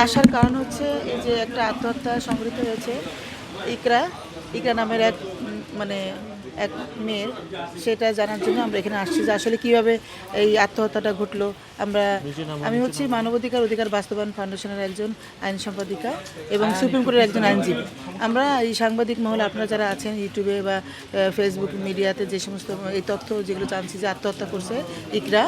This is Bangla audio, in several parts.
আসার কারণ হচ্ছে এই যে একটা আত্মহত্যা সংঘটিত হয়েছে ইকরা ইকরা নামের এক মানে এক মেয়ের, সেটা জানার জন্য আমরা এখানে আসছি যে আসলে কীভাবে এই আত্মহত্যাটা ঘটলো। আমি হচ্ছি অধিকার বাস্তবায়ন ফাউন্ডেশনের একজন আইন সম্পাদিকা এবং সুপ্রিম কোর্টের একজন আইনজীবী। আমরা এই সাংবাদিক মহলে আপনারা যারা আছেন ইউটিউবে বা ফেসবুক মিডিয়াতে যে সমস্ত এই তথ্য যেগুলো জানছি যে আত্মহত্যা করছে ইকরা,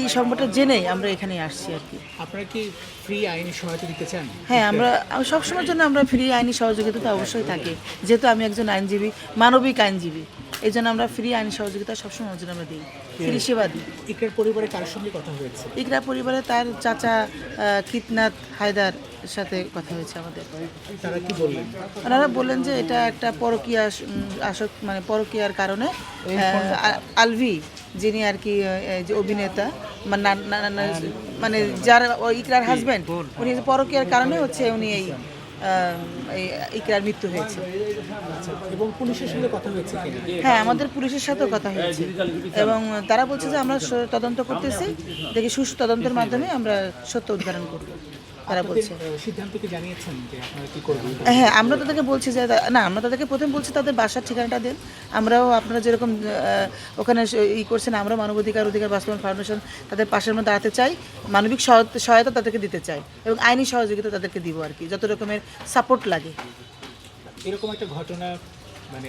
এই সংবাদটা জেনেই আমরা এখানে আসছি আর কি। আপনারা কি ফ্রি আইনি সহায়তা দিতে চান? হ্যাঁ, আমরা সবসময়ের জন্য আমরা ফ্রি আইনি সহযোগিতা অবশ্যই থাকে, যেহেতু আমি একজন আইনজীবী, মানবিক আইনজীবী, এই জন্য আমরা ফ্রি আইনি সহযোগিতা সবসময় জন্য আমরা দিই, ফ্রি সেবা দিই। ইকরার পরিবারে কার সঙ্গে কথা হয়েছে? ইকরা পরিবারে তার চাচা কিতনাত হায়দার সাথে কথা হয়েছে আমাদের। তারা কি বললেন? ওনারা বললেন যে এটা একটা পরকীয়া মানে পরকীয়ার কারণে আলভি, যিনি আর কি যে অভিনেতা মানে যার ইকরার হাজব্যান্ড, উনি পরকীয়ার কারণে হচ্ছে উনি এই ইকরার মৃত্যু হয়েছে। এবং পুলিশের সঙ্গে কথা হয়েছে কিনা? হ্যাঁ, আমাদের পুলিশের সাথেও কথা হয়েছে এবং তারা বলছে যে আমরা তদন্ত করতেছি, দেখি সুষ্ঠু তদন্তের মাধ্যমে আমরা সত্য উদ্ঘাটন করব। তারা বলছে সিদ্ধান্ত কি জানিয়েছেন যে আপনারা কি করবেন? হ্যাঁ, আমরা তাদেরকে বলছি যে না, আমরা তাদেরকে প্রথম বলছি তাদের বাসার ঠিকানাটা দেন। আমরাও আপনারা যেরকম ওখানে করছেন, আমরা অধিকার বাস্তবায়ন ফাউন্ডেশন তাদের পাশের মধ্যে দাঁড়াতে চাই, মানবিক সহায়তা তাদেরকে দিতে চাই এবং আইনি সহযোগিতা তাদেরকে দিব আর কি, যত রকমের সাপোর্ট লাগে। এরকম একটা ঘটনা মানে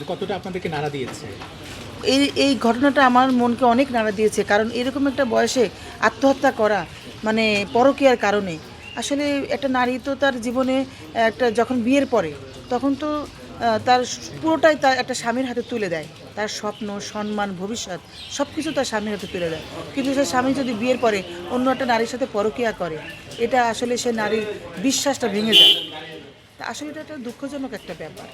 কতটা আপনাদেরকে নাড়া দিয়েছে? এই ঘটনাটা আমার মনকে অনেক নাড়া দিয়েছে, কারণ এরকম একটা বয়সে আত্মহত্যা করা মানে পরকীয়ার কারণে, আসলে একটা নারী তো তার জীবনে একটা যখন বিয়ের পরে তখন তো তার পুরোটাই তার একটা স্বামীর হাতে তুলে দেয়, তার স্বপ্ন, সম্মান, ভবিষ্যৎ সব কিছু তার স্বামীর হাতে তুলে দেয়। কিন্তু সে স্বামী যদি বিয়ের পরে অন্য একটা নারীর সাথে পরকীয়া করে, এটা আসলে সে নারীর বিশ্বাসটা ভেঙে যায়। তা আসলে এটা একটা দুঃখজনক একটা ব্যাপার।